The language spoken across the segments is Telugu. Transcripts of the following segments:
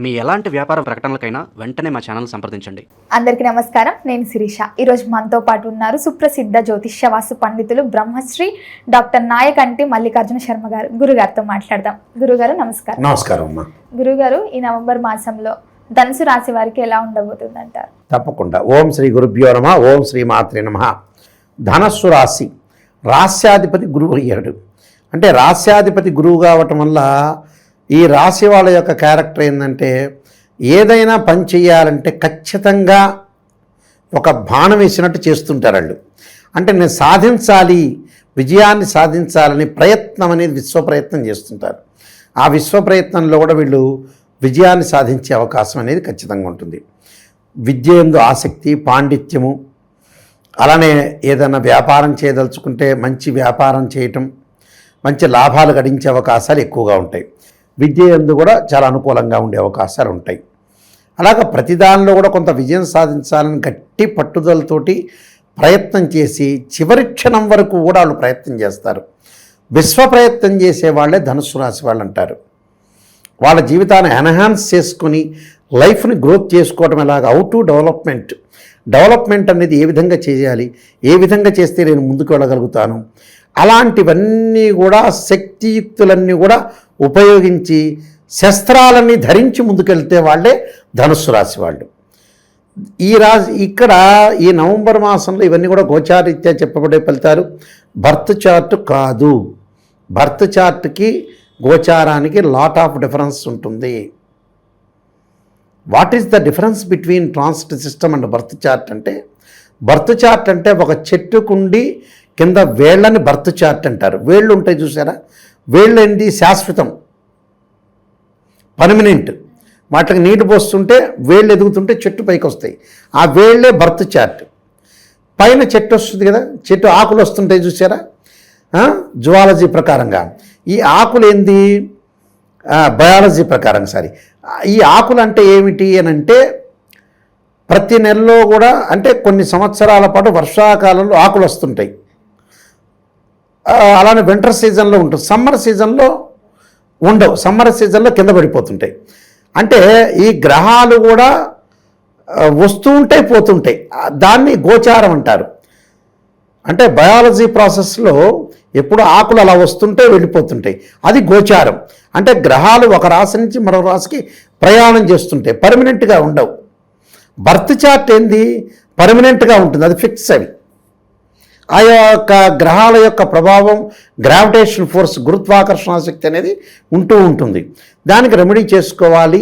మీ ఎలాంటి వ్యాపార ప్రకటనలకైనా వెంటనే మా ఛానల్ సంప్రదించండి. అందరికీ నమస్కారం. నేను శిరీష. ఈరోజు మనతో పాటు ఉన్నారు సుప్రసిద్ధ జ్యోతిష్య వాస్తు పండితులు బ్రహ్మశ్రీ డాక్టర్ నాయకంటి మల్లికార్జున శర్మ గారు. గురుగారితో మాట్లాడదాం. గురుగారు నమస్కారం. నమస్కారం అమ్మా. గురుగారు, ఈ నవంబర్ మాసంలో ధనుసు రాశి వారికి ఎలా ఉండబోతుంది అంటారు? తప్పకుండా. ఓం శ్రీ గురుభ్యో నమః. ఓం శ్రీ మాత్రే నమః. ధనస్సు రాశి, రాస్యాధిపతి గురువు అయ్యాడు. అంటే రాస్యాధిపతి గురువు కావటం వల్ల ఈ రాశి వాళ్ళ యొక్క క్యారెక్టర్ ఏంటంటే, ఏదైనా పని చేయాలంటే ఖచ్చితంగా ఒక బాణం వేసినట్టు చేస్తుంటారు వాళ్ళు. అంటే నేను సాధించాలి, విజయాన్ని సాధించాలని ప్రయత్నం అనేది విశ్వప్రయత్నం చేస్తుంటారు. ఆ విశ్వప్రయత్నంలో కూడా వీళ్ళు విజయాన్ని సాధించే అవకాశం అనేది ఖచ్చితంగా ఉంటుంది. విద్య యందు ఆసక్తి, పాండిత్యము, అలానే ఏదైనా వ్యాపారం చేయదలుచుకుంటే మంచి వ్యాపారం చేయటం, మంచి లాభాలు గడించే అవకాశాలు ఎక్కువగా ఉంటాయి. విద్య యందు కూడా చాలా అనుకూలంగా ఉండే అవకాశాలు ఉంటాయి. అలాగే ప్రతి దానిలో కూడా కొంత విజయం సాధించాలని గట్టి పట్టుదలతోటి ప్రయత్నం చేసి చివరి క్షణం వరకు కూడా వాళ్ళు ప్రయత్నం చేస్తారు. విశ్వ ప్రయత్నం చేసే వాళ్ళే ధనుస్సు రాశి వాళ్ళు అంటారు. వాళ్ళ జీవితాన్ని ఎన్హాన్స్ చేసుకొని లైఫ్ని గ్రోత్ చేసుకోవడం ఎలాగ, హౌ టు డెవలప్మెంట్ అనేది ఏ విధంగా చేయాలి, ఏ విధంగా చేస్తే నేను ముందుకు వెళ్ళగలుగుతాను, అలాంటివన్నీ కూడా శక్తియుక్తులన్నీ కూడా ఉపయోగించి శస్త్రాలన్నీ ధరించి ముందుకెళ్తే వాళ్ళే ధనుస్సు రాశి వాళ్ళు. ఈ రాశి ఇక్కడ ఈ నవంబర్ మాసంలో ఇవన్నీ కూడా గోచారీత్యా చెప్పబడే ఫలితాలు. బర్త్ చార్ట్ కాదు. బర్త్ చార్ట్కి గోచారానికి లాట్ ఆఫ్ డిఫరెన్స్ ఉంటుంది. What is the difference between transit system and birth chart అంటే, బర్త్ చార్ట్ అంటే ఒక చెట్టుకుండి కింద వేళ్ళని బర్త్ చార్ట్ అంటారు. వేళ్ళు ఉంటాయి చూసారా, వేళ్ళు ఏంటి, శాశ్వతం, పర్మనెంట్. వాటికి నీటి పోస్తుంటే వేళ్ళు ఎదుగుతుంటే చెట్టు పైకి వస్తాయి. ఆ వేళ్ళే బర్త్ చార్ట్. పైన చెట్టు వస్తుంది కదా, చెట్టు ఆకులు వస్తుంటాయి చూసారా, జువాలజీ ప్రకారంగా. ఈ ఆకులు ఏంది, బయాలజీ ప్రకారం ఈ ఆకులు అంటే ఏమిటి అని అంటే, ప్రతి నెలలో కూడా అంటే కొన్ని సంవత్సరాల పాటు వర్షాకాలంలో ఆకులు వస్తుంటాయి. అలానే వింటర్ సీజన్లో ఉంటుంది, సమ్మర్ సీజన్లో ఉండవు, సమ్మర్ సీజన్లో కింద పడిపోతుంటాయి. అంటే ఈ గ్రహాలు కూడా వస్తూ ఉంటాయి, పోతుంటాయి. దాన్ని గోచారం అంటారు. అంటే బయాలజీ ప్రాసెస్లో ఎప్పుడు ఆకులు అలా వస్తుంటే వెళ్ళిపోతుంటాయి, అది గోచారం. అంటే గ్రహాలు ఒక రాశి నుంచి మరో రాశికి ప్రయాణం చేస్తుంటాయి, పర్మనెంట్గా ఉండవు. బర్త్ చార్ట్ ఏంది, పర్మనెంట్గా ఉంటుంది, అది ఫిక్స్. అవి ఆ యొక్క గ్రహాల యొక్క ప్రభావం, గ్రావిటేషన్ ఫోర్స్, గురుత్వాకర్షణ శక్తి అనేది ఉంటూ ఉంటుంది. దానికి రెమెడీ చేసుకోవాలి.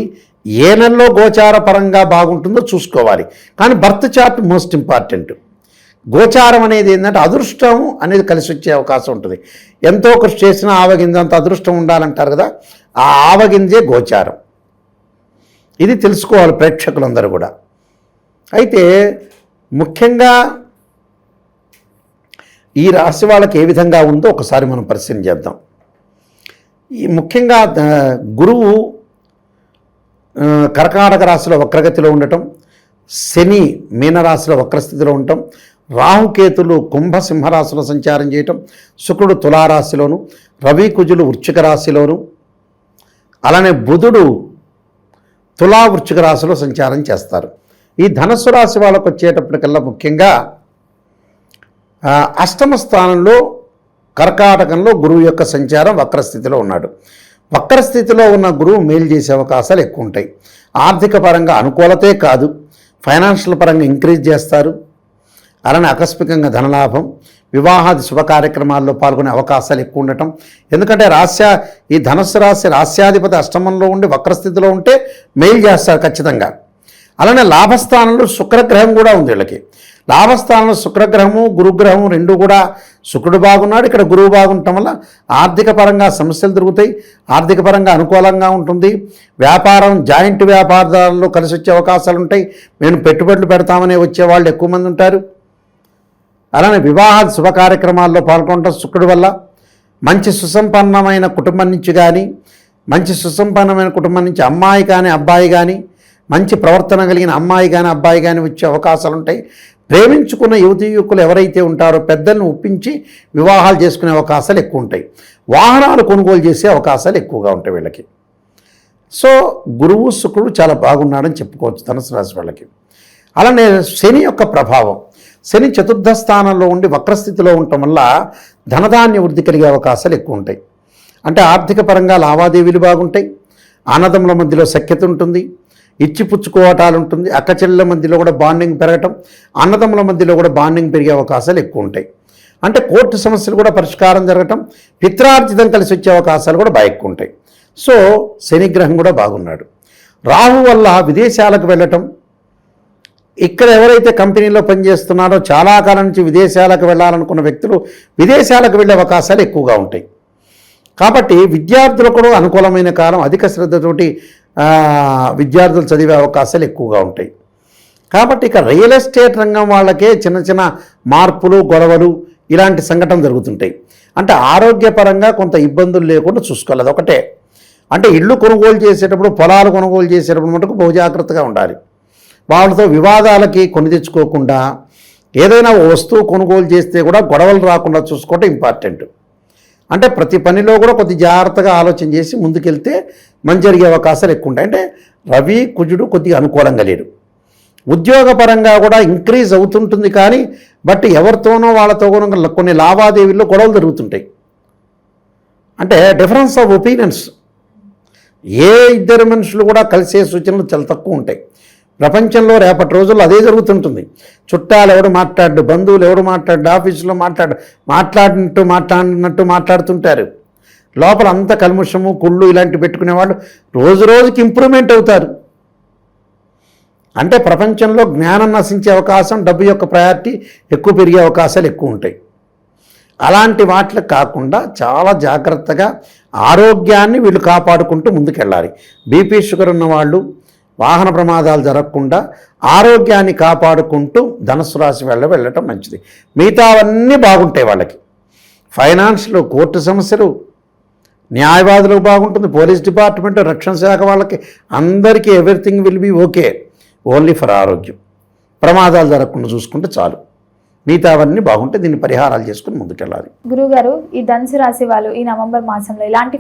ఏ నెలలో గోచార పరంగా బాగుంటుందో చూసుకోవాలి. కానీ బర్త్ చార్ట్ మోస్ట్ ఇంపార్టెంట్. గోచారం అనేది ఏంటంటే అదృష్టం అనేది కలిసి వచ్చే అవకాశం ఉంటుంది. ఎంతో కృషి చేసినా ఆవగింజంత అదృష్టం ఉండాలంటారు కదా, ఆ ఆవగింజే గోచారం. ఇది తెలుసుకోవాలి ప్రేక్షకులందరూ కూడా. అయితే ముఖ్యంగా ఈ రాశి వాళ్ళకి ఏ విధంగా ఉందో ఒకసారి మనం పరిశీలన చేద్దాం. ఈ ముఖ్యంగా గురువు కర్కాటక రాశిలో వక్రగతిలో ఉండటం, శని మీనరాశిలో వక్రస్థితిలో ఉండటం, రాహుకేతులు కుంభ సింహరాశిలో సంచారం చేయటం, శుక్రుడు తులారాశిలోను, రవి కుజులు వృశ్చిక రాశిలోను, అలానే బుధుడు తులా వృశ్చిక రాశిలో సంచారం చేస్తారు. ఈ ధనస్సు రాశి వాళ్ళకు వచ్చేటప్పటికల్లా ముఖ్యంగా అష్టమ స్థానంలో కర్కాటకంలో గురువు యొక్క సంచారం వక్రస్థితిలో ఉన్నాడు. వక్రస్థితిలో ఉన్న గురువు మేలు చేసే అవకాశాలు ఎక్కువ ఉంటాయి. ఆర్థిక పరంగా అనుకూలతే కాదు, ఫైనాన్షియల్ పరంగా ఇంక్రీజ్ చేస్తారు. అలానే ఆకస్మికంగా ధనలాభం, వివాహాది శుభ కార్యక్రమాల్లో పాల్గొనే అవకాశాలు ఎక్కువ ఉండటం. ఎందుకంటే ఈ ధనుస్సు రాశి రాస్యాధిపతి అష్టమంలో ఉండి వక్రస్థితిలో ఉంటే మేలు చేస్తారు ఖచ్చితంగా. అలానే లాభస్థానంలో శుక్రగ్రహం కూడా ఉంది వీళ్ళకి. లాభస్థానంలో శుక్రగ్రహము గురుగ్రహము రెండు కూడా, శుక్రుడు బాగున్నాడు, ఇక్కడ గురువు బాగుండటం వల్ల ఆర్థిక పరంగా సమస్యలు దొరుకుతాయి, ఆర్థిక పరంగా అనుకూలంగా ఉంటుంది. వ్యాపారం, జాయింట్ వ్యాపారదారులు కలిసి వచ్చే అవకాశాలు ఉంటాయి. మేము పెట్టుబడులు పెడతామని వచ్చేవాళ్ళు ఎక్కువ మంది ఉంటారు. అలానే వివాహ శుభ కార్యక్రమాల్లో పాల్గొనడం శుక్రుడి వల్ల. మంచి సుసంపన్నమైన కుటుంబం నుంచి కానీ, మంచి సుసంపన్నమైన కుటుంబం నుంచి అమ్మాయి కానీ అబ్బాయి కానీ, మంచి ప్రవర్తన కలిగిన అమ్మాయి కానీ అబ్బాయి కానీ వచ్చే అవకాశాలు ఉంటాయి. ప్రేమించుకున్న యువతీ యువకులు ఎవరైతే ఉంటారో పెద్దలను ఒప్పించి వివాహాలు చేసుకునే అవకాశాలు ఎక్కువ ఉంటాయి. వాహనాలు కొనుగోలు చేసే అవకాశాలు ఎక్కువగా ఉంటాయి వీళ్ళకి. సో గురువు శుక్రుడు చాలా బాగున్నాడని చెప్పుకోవచ్చు ధనుసు రాశి వాళ్ళకి. అలానే శని యొక్క ప్రభావం, శని చతుర్థ స్థానంలో ఉండి వక్రస్థితిలో ఉండటం వల్ల ధనధాన్య వృద్ధి కలిగే అవకాశాలు ఎక్కువ ఉంటాయి. అంటే ఆర్థిక పరంగా లావాదేవీలు బాగుంటాయి, అన్నదమ్ముల మధ్యలో సఖ్యత ఉంటుంది, ఇచ్చిపుచ్చుకోవటాలు ఉంటుంది, అక్కచెల్లెల మధ్యలో కూడా బాండింగ్ పెరగటం, అన్నదమ్ముల మధ్యలో కూడా బాండింగ్ పెరిగే అవకాశాలు ఎక్కువ ఉంటాయి. అంటే కోర్టు సమస్యలు కూడా పరిష్కారం జరగటం, పిత్రార్జితం కలిసి వచ్చే అవకాశాలు కూడా బాగా ఎక్కువ ఉంటాయి. సో శనిగ్రహం కూడా బాగున్నాడు. రాహు వల్ల విదేశాలకు వెళ్ళటం, ఇక్కడ ఎవరైతే కంపెనీలో పనిచేస్తున్నారో చాలా కాలం నుంచి విదేశాలకు వెళ్ళాలనుకున్న వ్యక్తులు విదేశాలకు వెళ్ళే అవకాశాలు ఎక్కువగా ఉంటాయి. కాబట్టి విద్యార్థులకు కూడా అనుకూలమైన కాలం, అధిక శ్రద్ధతోటి విద్యార్థులు చదివే అవకాశాలు ఎక్కువగా ఉంటాయి. కాబట్టి ఇక రియల్ ఎస్టేట్ రంగం వాళ్ళకే చిన్న చిన్న మార్పులు, గొడవలు ఇలాంటి సంఘటన జరుగుతుంటాయి. అంటే ఆరోగ్యపరంగా కొంత ఇబ్బందులు లేకుండా చూసుకోవాలి. అదొకటే. అంటే ఇళ్ళు కొనుగోలు చేసేటప్పుడు, పొలాలు కొనుగోలు చేసేటప్పుడు మటుకు బహు జాగ్రత్తగా ఉండాలి. వాళ్ళతో వివాదాలకి కొని తెచ్చుకోకుండా, ఏదైనా వస్తువు కొనుగోలు చేస్తే కూడా గొడవలు రాకుండా చూసుకోవటం ఇంపార్టెంట్. అంటే ప్రతి పనిలో కూడా కొద్ది జాగ్రత్తగా ఆలోచన చేసి ముందుకెళ్తే మంచి జరిగే అవకాశాలు ఎక్కువ ఉంటాయి. అంటే రవి కుజుడు కొద్దిగా అనుకూలంగా లేడు. ఉద్యోగపరంగా కూడా ఇంక్రీజ్ అవుతుంటుంది, కానీ బట్ ఎవరితోనో వాళ్ళతో కొన్ని లావాదేవీల్లో గొడవలు జరుగుతుంటాయి. అంటే డిఫరెన్స్ ఆఫ్ ఒపీనియన్స్, ఏ ఇద్దరు మనుషులు కూడా కలిసే సూచనలు చాలా తక్కువ ఉంటాయి. ప్రపంచంలో రేపటి రోజుల్లో అదే జరుగుతుంటుంది. చుట్టాలు ఎవడు మాట్లాడు, బంధువులు ఎవడు మాట్లాడు, ఆఫీసులో మాట్లాడినట్టు మాట్లాడుతుంటారు. లోపల అంత కల్ముషము, కుళ్ళు ఇలాంటి పెట్టుకునే వాళ్ళు రోజు రోజుకి ఇంప్రూవ్మెంట్ అవుతారు. అంటే ప్రపంచంలో జ్ఞానం నశించే అవకాశం, డబ్బు యొక్క ప్రయారిటీ ఎక్కువ పెరిగే అవకాశాలు ఎక్కువ ఉంటాయి. అలాంటి వాటికి కాకుండా చాలా జాగ్రత్తగా ఆరోగ్యాన్ని వీళ్ళు కాపాడుకుంటూ ముందుకెళ్ళాలి. బీపీ, షుగర్ ఉన్నవాళ్ళు వాహన ప్రమాదాలు జరగకుండా ఆరోగ్యాన్ని కాపాడుకుంటూ ధనుసు రాశి వెళ్ళటం మంచిది. మిగతావన్నీ బాగుంటాయి వాళ్ళకి. ఫైనాన్స్లో, కోర్టు సమస్యలు, న్యాయవాదులకు బాగుంటుంది, పోలీస్ డిపార్ట్మెంట్, రక్షణ శాఖ వాళ్ళకి అందరికీ everything will be okay. Only for ఆరోగ్యం, ప్రమాదాలు జరగకుండా చూసుకుంటే చాలు. మిగతావన్నీ బాగుంటే దీన్ని పరిహారాలు చేసుకుని ముందుకెళ్ళాలి. గురుగారు, ఈ ధనుసు రాశి వాళ్ళు ఈ నవంబర్ మాసంలో ఎలాంటి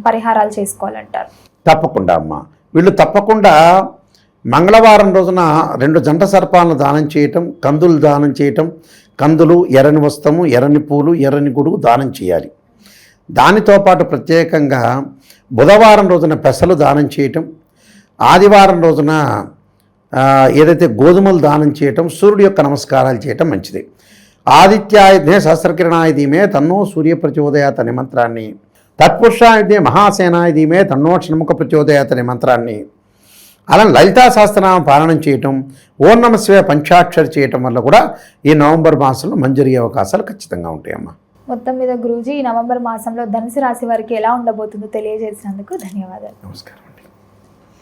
పరిహారాలు చేసుకోవాలంటారు? తప్పకుండా అమ్మ, వీళ్ళు తప్పకుండా మంగళవారం రోజున 2 జంట సర్పాలను దానం చేయటం, కందులు దానం చేయటం, కందులు, ఎర్రని వస్తము, ఎర్రని పూలు, ఎర్రని గొడుగు దానం చేయాలి. దానితో పాటు ప్రత్యేకంగా బుధవారం రోజున పెసలు దానం చేయటం, ఆదివారం రోజున ఏదైతే గోధుమలు దానం చేయటం, సూర్యుడి యొక్క నమస్కారాలు చేయటం మంచిది. ఆదిత్యాయుధే సహస్రకిరణాయ ధీమే తన్నో సూర్య ప్రచోదయాత్ అనే మంత్రాన్ని, తత్పురుషాయుధే మహాసేనాయ ధీమే తన్నో షణ్ముఖ ప్రచోదయాత్ అనే మంత్రాన్ని, అలా లలితా సహస్రనామ పాలనం చేయటం, ఓం నమః శివాయ పంచాక్షరి చేయటం వల్ల కూడా ఈ నవంబర్ మాసంలో మంచి జరిగే అవకాశాలు ఖచ్చితంగా ఉంటాయమ్మా. మొత్తం మీద గురూజీ, ఈ నవంబర్ మాసంలో ధనుసు రాశి వారికి ఎలా ఉండబోతుందో తెలియజేసినందుకు ధన్యవాదాలు. నమస్కారం.